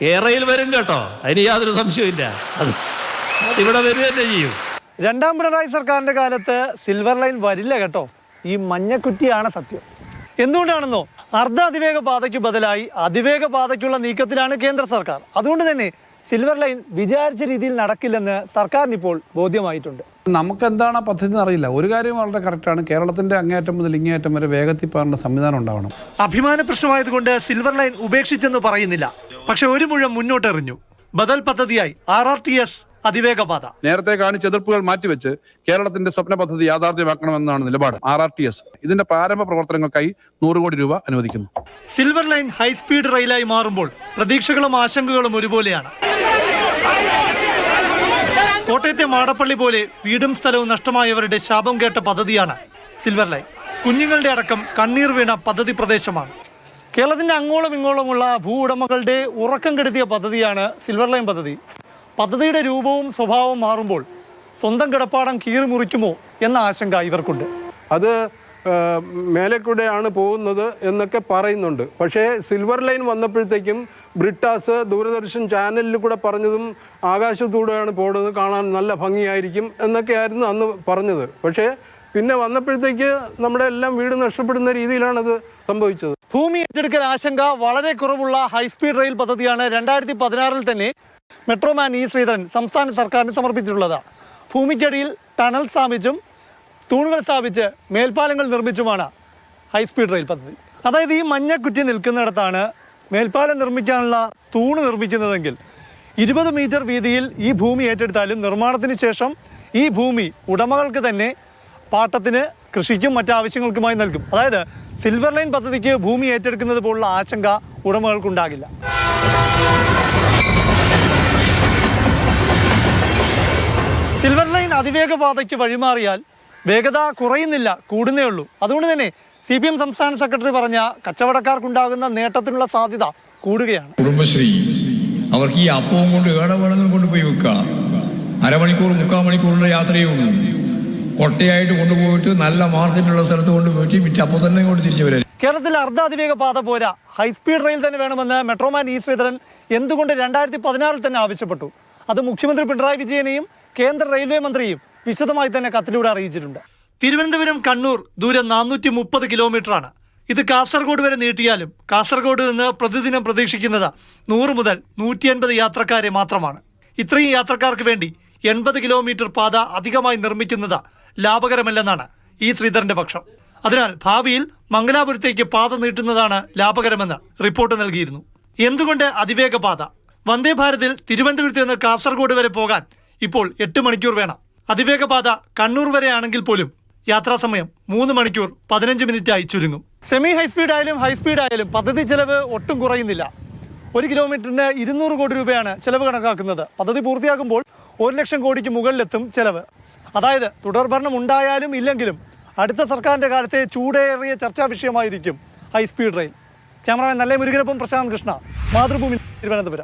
കേരളയിൽ വരും കേട്ടോ, അതിന് യാതൊരു സംശയമില്ല. അതിവിടെ വരിക തന്നെ ചെയ്യും. രണ്ടാം പിണറായി സർക്കാരിന്റെ കാലത്ത് സിൽവർ ലൈൻ വരില്ല കേട്ടോ. ഈ മഞ്ഞക്കുറ്റിയാണ് സത്യം. എന്തുകൊണ്ടാണെന്നോ, അർദ്ധ അതിവേഗ പാതയ്ക്ക് ബദലായി അതിവേഗ പാതയ്ക്കുള്ള നീക്കത്തിലാണ് കേന്ദ്ര സർക്കാർ. അതുകൊണ്ട് തന്നെ സിൽവർ ലൈൻ വിചാരിച്ച രീതിയിൽ നടക്കില്ലെന്ന് സർക്കാരിന് ഇപ്പോൾ ബോധ്യമായിട്ടുണ്ട്. നമുക്ക് എന്താണ് പദ്ധതി അറിയില്ല. ഒരു കാര്യം വളരെ കറക്റ്റാണ്, കേരളത്തിന്റെ അങ്ങേയറ്റം മുതൽ ഇങ്ങേയറ്റം വരെ വേഗത്തിൽ പോകാനുള്ള സംവിധാനം ഉണ്ടാവണം. അഭിമാന പ്രശ്നമായതുകൊണ്ട് സിൽവർ ലൈൻ ഉപേക്ഷിച്ചെന്ന് പറയുന്നില്ല. പക്ഷെ ഒരു മുഴം മുന്നോട്ടെറിഞ്ഞു. ബദൽ പദ്ധതിയായി RRTS അതിവേഗ പാത. നേരത്തെ കാണിച്ച എതിർപ്പുകൾ മാറ്റിവെച്ച് കേരളത്തിന്റെ സ്വപ്ന പദ്ധതി യാഥാർത്ഥ്യമാക്കണമെന്നാണ് നിലപാട്. RRTS ഇതിന്റെ പ്രാരംഭ പ്രവർത്തനങ്ങൾക്കായി 100 കോടി രൂപ അനുവദിക്കുന്നു. സിൽവർ ലൈൻ ഹൈസ്പീഡ് റെയിലായി മാറുമ്പോൾ പ്രതീക്ഷകളും ആശങ്കകളും ഒരുപോലെയാണ്. കോട്ടയത്തെ മാടപ്പള്ളി പോലെ വീടും സ്ഥലവും നഷ്ടമായവരുടെ ശാപം കേട്ട പദ്ധതിയാണ് സിൽവർ ലൈൻ. കുഞ്ഞുങ്ങളുടെ അടക്കം കണ്ണീർ വീണ പദ്ധതി പ്രദേശമാണ്. കേരളത്തിന്റെ അങ്ങോളം ഇങ്ങോളമുള്ള ഭൂ ഉടമകളുടെ ഉറക്കം കെടുത്തിയ പദ്ധതിയാണ് സിൽവർ ലൈൻ പദ്ധതി. പദ്ധതിയുടെ രൂപവും സ്വഭാവവും മാറുമ്പോൾ സ്വന്തം കിടപ്പാടം കീറി മുറിക്കുമോ എന്ന ആശങ്ക ഇവർക്കുണ്ട്. അത് മേലെക്കൂടെയാണ് പോകുന്നത് എന്നൊക്കെ പറയുന്നുണ്ട്. പക്ഷേ സിൽവർ ലൈൻ വന്നപ്പോഴത്തേക്കും ബ്രിട്ടാസ് ദൂരദർശൻ ചാനലിൽ കൂടെ പറഞ്ഞതും ആകാശത്തൂടെയാണ് പോകുന്നത്, കാണാൻ നല്ല ഭംഗിയായിരിക്കും എന്നൊക്കെയായിരുന്നു അന്ന് പറഞ്ഞത്. പക്ഷേ പിന്നെ വന്നപ്പോഴത്തേക്ക് നമ്മുടെ എല്ലാം വീട് നഷ്ടപ്പെടുന്ന രീതിയിലാണത് സംഭവിച്ചത്. ഭൂമി ഏറ്റെടുക്കൽ ആശങ്ക വളരെ കുറവുള്ള ഹൈസ്പീഡ് റെയിൽ പദ്ധതിയാണ് 2016 തന്നെ മെട്രോമാൻ ഇ ശ്രീധരൻ സംസ്ഥാന സർക്കാരിന് സമർപ്പിച്ചിട്ടുള്ളത്. ഭൂമിക്കടിയിൽ ടണൽ സ്ഥാപിച്ചും തൂണുകൾ സ്ഥാപിച്ച് മേൽപ്പാലങ്ങൾ നിർമ്മിച്ചുമാണ് ഹൈസ്പീഡ് റെയിൽ പദ്ധതി. അതായത് ഈ മഞ്ഞക്കുറ്റി നിൽക്കുന്നിടത്താണ് മേൽപ്പാലം നിർമ്മിക്കാനുള്ള തൂണ് നിർമ്മിക്കുന്നതെങ്കിൽ 20 മീറ്റർ വീതിയിൽ ഈ ഭൂമി ഏറ്റെടുത്താലും നിർമ്മാണത്തിന് ശേഷം ഈ ഭൂമി ഉടമകൾക്ക് തന്നെ പാട്ടത്തിന്, കൃഷിക്കും മറ്റാവശ്യങ്ങൾക്കുമായി നൽകും. അതായത് സിൽവർ ലൈൻ പദ്ധതിക്ക് ഭൂമി ഏറ്റെടുക്കുന്നത് പോലുള്ള ആശങ്ക ഉടമകൾക്കുണ്ടാകില്ല. സിൽവർ ലൈൻ അതിവേഗ പാതയ്ക്ക് വഴിമാറിയാൽ വേഗത കുറയുന്നില്ല, കൂടുന്നേ ഉള്ളൂ. അതുകൊണ്ട് തന്നെ CPM സംസ്ഥാന സെക്രട്ടറി പറഞ്ഞ കച്ചവടക്കാർക്കുണ്ടാകുന്ന നേട്ടത്തിനുള്ള സാധ്യത കൂടുകയാണ്. കുടുംബശ്രീ അവർക്ക് ഈ അപ്പവും കൊണ്ട് വേണമെങ്കിലും കൊണ്ടുപോയി വെക്കാം. അരമണിക്കൂർ 3/4 മണിക്കൂറിന്റെ യാത്രയേ ഉള്ളൂ. കൊട്ടയായിട്ട് കൊണ്ടുപോയിട്ട് നല്ല മാർക്കറ്റുള്ള സ്ഥലത്ത് കൊണ്ടുപോയിട്ട് വിറ്റ് അപ്പോൾ തന്നെ കൊണ്ട് തിരിച്ചു വരാം. കേരളത്തിൽ അർദ്ധ അതിവേഗ പാത പോരാ, ഹൈസ്പീഡ് റെയിൽ തന്നെ വേണമെന്ന് മെട്രോമാൻ ഇ ശ്രീധരൻ എന്തുകൊണ്ട് 2016 തന്നെ ആവശ്യപ്പെട്ടു. അത് മുഖ്യമന്ത്രി പിണറായി വിജയനെയും കേന്ദ്ര റെയിൽവേ മന്ത്രിയും വിശദമായി തന്നെ കത്തിലൂടെ അറിയിച്ചിട്ടുണ്ട്. തിരുവനന്തപുരം കണ്ണൂർ ദൂരം 430 കിലോമീറ്ററാണ്. ഇത് കാസർഗോഡ് വരെ നീട്ടിയാലും കാസർഗോഡ് നിന്ന് പ്രതിദിനം പ്രതീക്ഷിക്കുന്നത് 100 മുതൽ 150 യാത്രക്കാരെ മാത്രമാണ്. ഇത്രയും യാത്രക്കാർക്ക് വേണ്ടി 80 കിലോമീറ്റർ പാത അധികമായി നിർമ്മിക്കുന്നത് ലാഭകരമല്ലെന്നാണ് ഈ ശ്രീധരന്റെ പക്ഷം. അതിനാൽ ഭാവിയിൽ മംഗലാപുരത്തേക്ക് പാത നീട്ടുന്നതാണ് ലാഭകരമെന്ന് റിപ്പോർട്ട് നൽകിയിരുന്നു. എന്തുകൊണ്ട് അതിവേഗ പാത? വന്ദേ ഭാരതിൽ തിരുവനന്തപുരത്ത് നിന്ന് കാസർഗോഡ് വരെ പോകാൻ ഇപ്പോൾ 8 മണിക്കൂർ വേണം. അതിവേഗ പാത കണ്ണൂർ വരെ ആണെങ്കിൽ പോലും യാത്രാ സമയം 3 മണിക്കൂർ 15 മിനിറ്റായി ചുരുങ്ങും. സെമി ഹൈസ്പീഡ് ആയാലും ഹൈസ്പീഡ് ആയാലും പദ്ധതി ചെലവ് ഒട്ടും കുറയുന്നില്ല. 1 കിലോമീറ്ററിന് 200 കോടി രൂപയാണ് ചെലവ് കണക്കാക്കുന്നത്. പദ്ധതി പൂർത്തിയാകുമ്പോൾ 1 ലക്ഷം കോടിക്ക് മുകളിലെത്തും ചെലവ്. അതായത് തുടർഭരണം ഉണ്ടായാലും ഇല്ലെങ്കിലും അടുത്ത സർക്കാരിന്റെ കാലത്തെ ചൂടേറിയ ചർച്ചാ വിഷയമായിരിക്കും ഹൈസ്പീഡ് റെയിൽ. ക്യാമറമാൻ നല്ല മുരുകനൊപ്പം പ്രശാന്ത് കൃഷ്ണ, മാതൃഭൂമി, തിരുവനന്തപുരം.